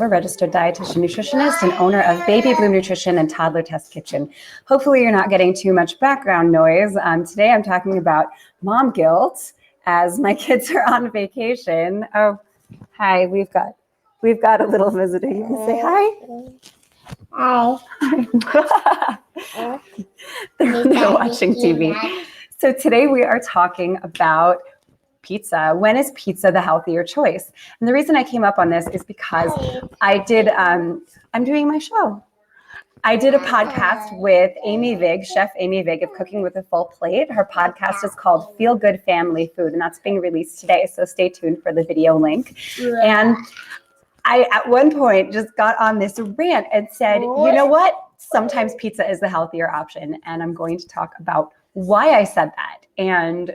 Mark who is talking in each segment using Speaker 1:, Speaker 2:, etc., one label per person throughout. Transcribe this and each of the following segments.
Speaker 1: We're a registered dietitian, nutritionist, and owner of Baby Bloom Nutrition and Toddler Test Kitchen. Hopefully you're not getting too much background noise. Today I'm talking about mom guilt as my kids are on vacation. Oh, hi, we've got a little visitor. You can say hi. Hi. They're watching TV. So today we are talking about pizza. When is pizza the healthier choice? And the reason I came up on this is because I'm doing my show. I did a podcast with Amy Vig, Chef Amy Vig of Cooking with a Full Plate. Her podcast is called Feel Good Family Food, and that's being released today. So stay tuned for the video link. And I, at one point, just got on this rant and said, you know what? Sometimes pizza is the healthier option. And I'm going to talk about why I said that and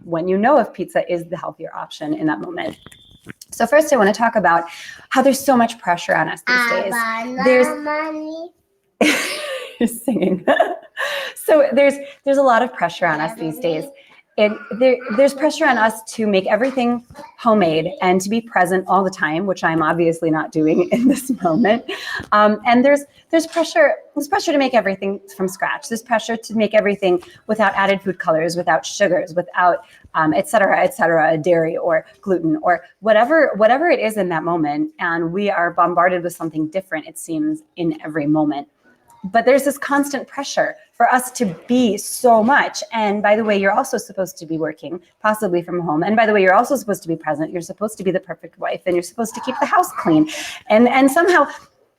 Speaker 1: when you know if pizza is the healthier option in that moment. So first I want to talk about how there's so much pressure on us these days. You're singing. So there's a lot of pressure on us these days. There's pressure on us to make everything homemade and to be present all the time, which I'm obviously not doing in this moment. And there's pressure to make everything from scratch. There's pressure to make everything without added food colors, without sugars, without et cetera, dairy or gluten or whatever it is in that moment. And we are bombarded with something different, it seems, in every moment. But there's this constant pressure for us to be so much. And by the way, you're also supposed to be working, possibly from home. And by the way, you're also supposed to be present. You're supposed to be the perfect wife, and you're supposed to keep the house clean. And somehow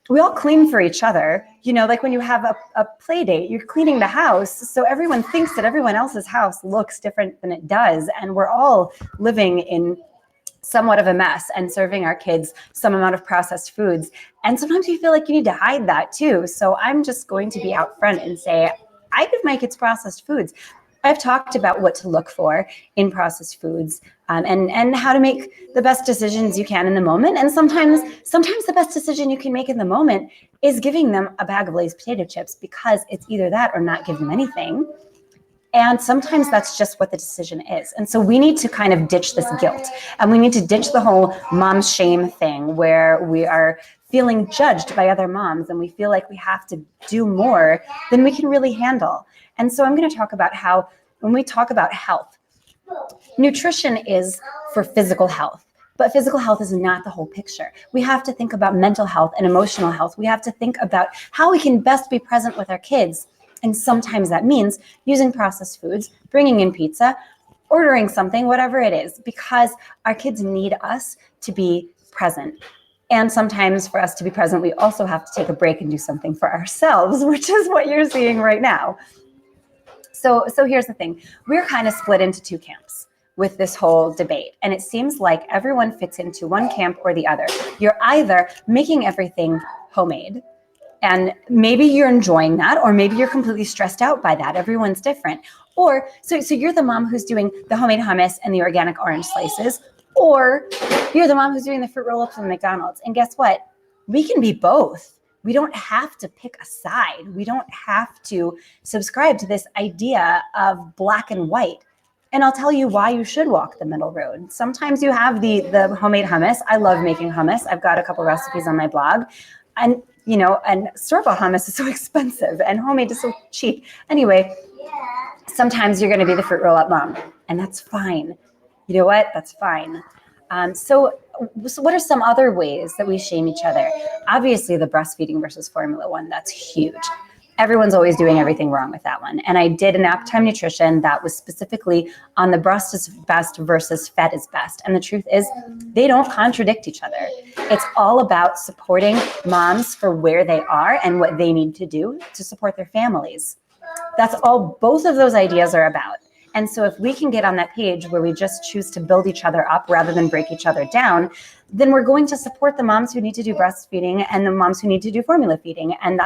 Speaker 1: we all clean for each other. You know, like when you have a play date, you're cleaning the house. So everyone thinks that everyone else's house looks different than it does. And we're all living in somewhat of a mess and serving our kids some amount of processed foods. And sometimes you feel like you need to hide that too. So I'm just going to be out front and say, I give my kids processed foods. I've talked about what to look for in processed foods and how to make the best decisions you can in the moment. And sometimes the best decision you can make in the moment is giving them a bag of Lay's potato chips, because it's either that or not give them anything. And sometimes that's just what the decision is. And so we need to kind of ditch this guilt, and we need to ditch the whole mom shame thing where we are feeling judged by other moms and we feel like we have to do more than we can really handle. And so I'm going to talk about how when we talk about health, nutrition is for physical health. But physical health is not the whole picture. We have to think about mental health and emotional health. We have to think about how we can best be present with our kids. And sometimes that means using processed foods, bringing in pizza, ordering something, whatever it is, because our kids need us to be present. And sometimes for us to be present, we also have to take a break and do something for ourselves, which is what you're seeing right now. So here's the thing. We're kind of split into two camps with this whole debate. And it seems like everyone fits into one camp or the other. You're either making everything homemade, and maybe you're enjoying that, or maybe you're completely stressed out by that. Everyone's different. Or so you're the mom who's doing the homemade hummus and the organic orange slices, or you're the mom who's doing the fruit roll-ups from McDonald's. And guess what? We can be both. We don't have to pick a side. We don't have to subscribe to this idea of black and white. And I'll tell you why you should walk the middle road. Sometimes you have the homemade hummus. I love making hummus. I've got a couple recipes on my blog. And and store-bought hummus is so expensive and homemade is so cheap. Anyway, sometimes you're going to be the fruit roll-up mom, and that's fine. You know what? That's fine. So what are some other ways that we shame each other? Obviously, the breastfeeding versus formula one, that's huge. Everyone's always doing everything wrong with that one. And I did an nap time nutrition that was specifically on the breast is best versus fed is best. And the truth is, they don't contradict each other. It's all about supporting moms for where they are and what they need to do to support their families. That's all both of those ideas are about. And so if we can get on that page where we just choose to build each other up rather than break each other down, then we're going to support the moms who need to do breastfeeding and the moms who need to do formula feeding. And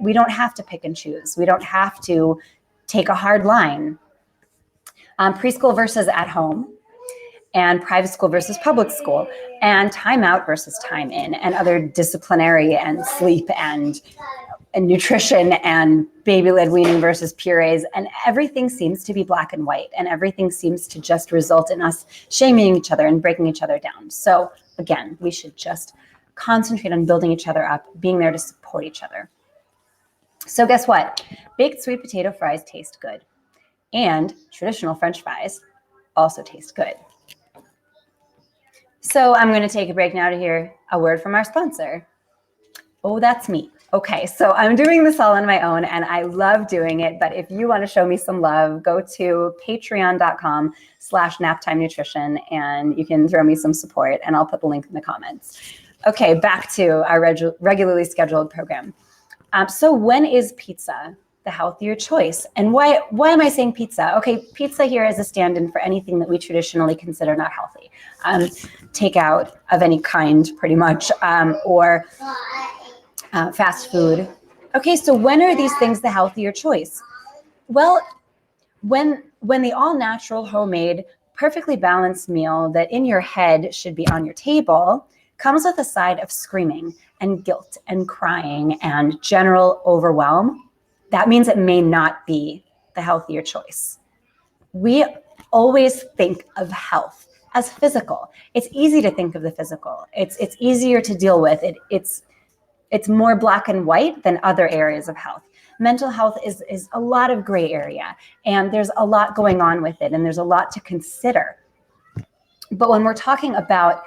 Speaker 1: we don't have to pick and choose. We don't have to take a hard line. Preschool versus at home, and private school versus public school, and time out versus time in, and other disciplinary and sleep and nutrition and baby-led weaning versus purees. And everything seems to be black and white, and everything seems to just result in us shaming each other and breaking each other down. So again, we should just concentrate on building each other up, being there to support each other. So guess what? Baked sweet potato fries taste good. And traditional French fries also taste good. So I'm going to take a break now to hear a word from our sponsor. Oh, that's me. Okay, so I'm doing this all on my own and I love doing it, but if you want to show me some love, go to patreon.com/naptime nutrition and you can throw me some support and I'll put the link in the comments. Okay, back to our regularly scheduled program. So when is pizza the healthier choice? And why am I saying pizza? Okay, pizza here is a stand-in for anything that we traditionally consider not healthy. Takeout of any kind, pretty much, or fast food. Okay, so when are these things the healthier choice? Well, when the all-natural, homemade, perfectly balanced meal that in your head should be on your table comes with a side of screaming and guilt and crying and general overwhelm, that means it may not be the healthier choice. We always think of health as physical. It's easy to think of the physical. It's easier to deal with. It's more black and white than other areas of health. Mental health is a lot of gray area, and there's a lot going on with it, and there's a lot to consider. But when we're talking about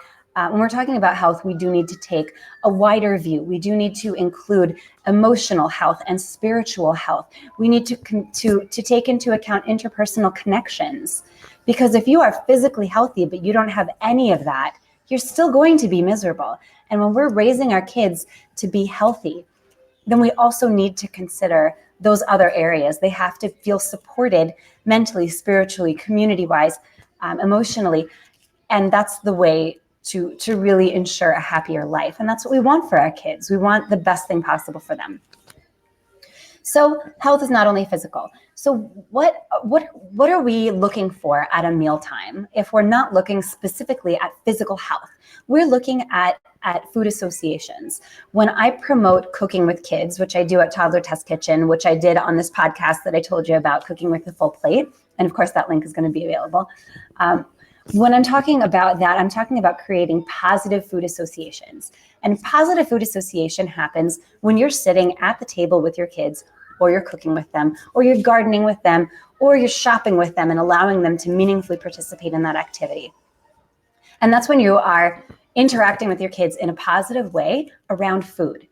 Speaker 1: health, we do need to take a wider view. We do need to include emotional health and spiritual health. We need to take into account interpersonal connections, because if you are physically healthy but you don't have any of that, you're still going to be miserable. And when we're raising our kids to be healthy, then we also need to consider those other areas. They have to feel supported mentally, spiritually, community-wise, emotionally. And that's the way to really ensure a happier life. And that's what we want for our kids. We want the best thing possible for them. So health is not only physical. So what are we looking for at a mealtime if we're not looking specifically at physical health? We're looking at food associations. When I promote cooking with kids, which I do at Toddler Test Kitchen, which I did on this podcast that I told you about, Cooking with the Full Plate, and of course that link is going to be available. When I'm talking about that, I'm talking about creating positive food associations. And positive food association happens when you're sitting at the table with your kids, or you're cooking with them, or you're gardening with them, or you're shopping with them and allowing them to meaningfully participate in that activity. And that's when you are interacting with your kids in a positive way around food.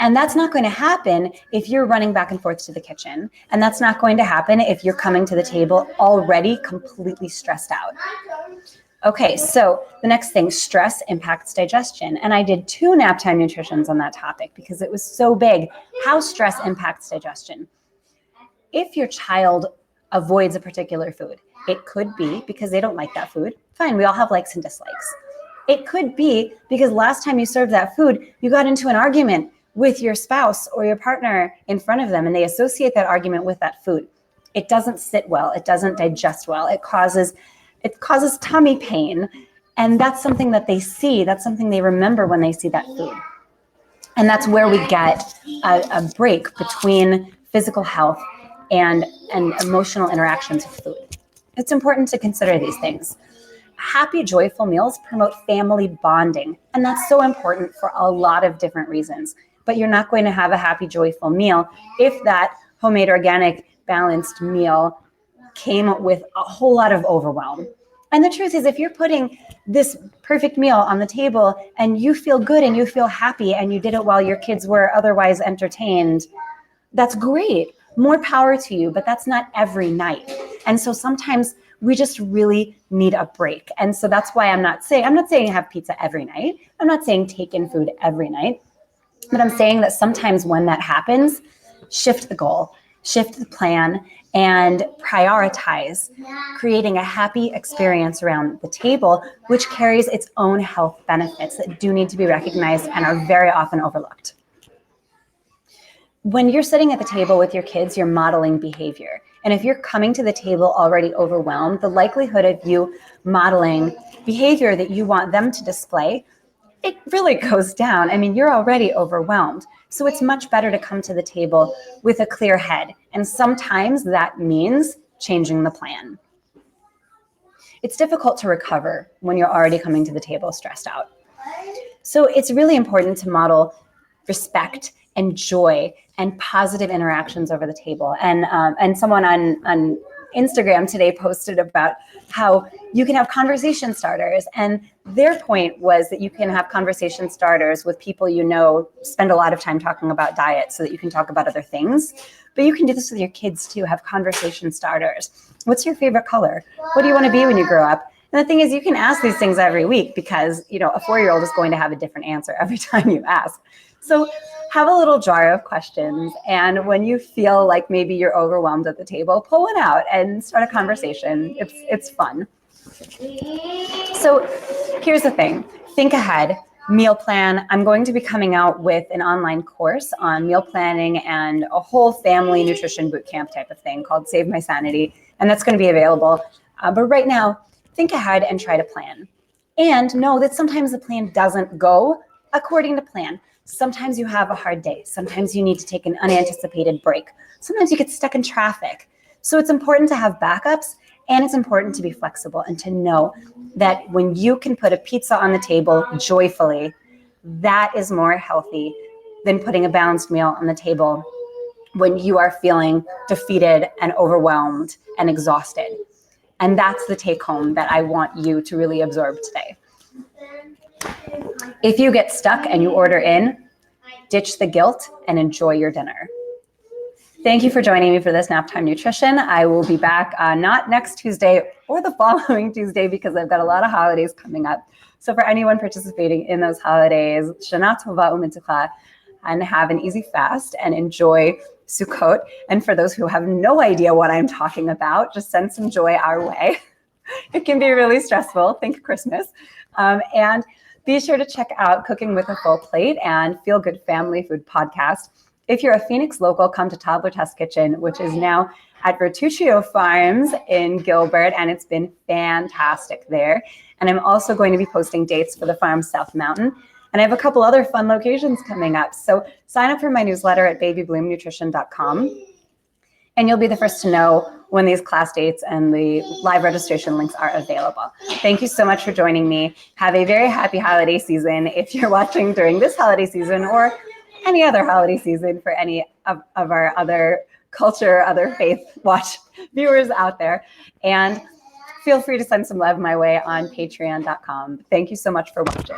Speaker 1: And that's not going to happen if you're running back and forth to the kitchen. And that's not going to happen if you're coming to the table already completely stressed out. Okay, so the next thing, stress impacts digestion. And I did 2 Naptime Nutritions on that topic because it was so big, how stress impacts digestion. If your child avoids a particular food, it could be because they don't like that food. Fine, we all have likes and dislikes. It could be because last time you served that food, you got into an argument with your spouse or your partner in front of them, and they associate that argument with that food. It doesn't sit well. It doesn't digest well. It causes tummy pain, and that's something that they see. That's something they remember when they see that food. And that's where we get a break between physical health and emotional interactions with food. It's important to consider these things. Happy, joyful meals promote family bonding, and that's so important for a lot of different reasons. But you're not going to have a happy, joyful meal if that homemade, organic, balanced meal came with a whole lot of overwhelm. And the truth is, if you're putting this perfect meal on the table and you feel good and you feel happy and you did it while your kids were otherwise entertained, that's great. More power to you, but that's not every night. And so sometimes we just really need a break. And so that's why I'm not saying have pizza every night. I'm not saying take in food every night. But I'm saying that sometimes when that happens, shift the goal, shift the plan, and prioritize creating a happy experience around the table, which carries its own health benefits that do need to be recognized and are very often overlooked. When you're sitting at the table with your kids, you're modeling behavior. And if you're coming to the table already overwhelmed, the likelihood of you modeling behavior that you want them to display, it really goes down. I mean, you're already overwhelmed. So it's much better to come to the table with a clear head. And sometimes that means changing the plan. It's difficult to recover when you're already coming to the table stressed out. So it's really important to model respect and joy and positive interactions over the table. And someone on Instagram today posted about how you can have conversation starters. And their point was that you can have conversation starters with people you know spend a lot of time talking about diet so that you can talk about other things. But you can do this with your kids too, have conversation starters. What's your favorite color? What do you want to be when you grow up? And the thing is, you can ask these things every week because, you know, a 4-year-old is going to have a different answer every time you ask. So have a little jar of questions. And when you feel like maybe you're overwhelmed at the table, pull one out and start a conversation. It's fun. So here's the thing. Think ahead. Meal plan. I'm going to be coming out with an online course on meal planning and a whole family nutrition boot camp type of thing called Save My Sanity. And that's going to be available. But right now, think ahead and try to plan. And know that sometimes the plan doesn't go according to plan. Sometimes you have a hard day. Sometimes you need to take an unanticipated break. Sometimes you get stuck in traffic. So it's important to have backups, and it's important to be flexible and to know that when you can put a pizza on the table joyfully, that is more healthy than putting a balanced meal on the table when you are feeling defeated and overwhelmed and exhausted. And that's the take home that I want you to really absorb today. If you get stuck and you order in, ditch the guilt and enjoy your dinner. Thank you for joining me for this Naptime Nutrition. I will be back not next Tuesday or the following Tuesday because I've got a lot of holidays coming up. So for anyone participating in those holidays, Shana Tova U'Mitzvah, and have an easy fast and enjoy Sukkot. And for those who have no idea what I'm talking about, just send some joy our way. It can be really stressful. Think Christmas. And be sure to check out Cooking with a Full Plate and Feel Good Family Food Podcast. If you're a Phoenix local, come to Toddler Test Kitchen, which is now at Bertuccio Farms in Gilbert, and it's been fantastic there. And I'm also going to be posting dates for the farm South Mountain. And I have a couple other fun locations coming up. So sign up for my newsletter at babybloomnutrition.com. And you'll be the first to know when these class dates and the live registration links are available. Thank you so much for joining me. Have a very happy holiday season if you're watching during this holiday season or any other holiday season for any of our other culture, other faith watch viewers out there. And feel free to send some love my way on patreon.com. Thank you so much for watching.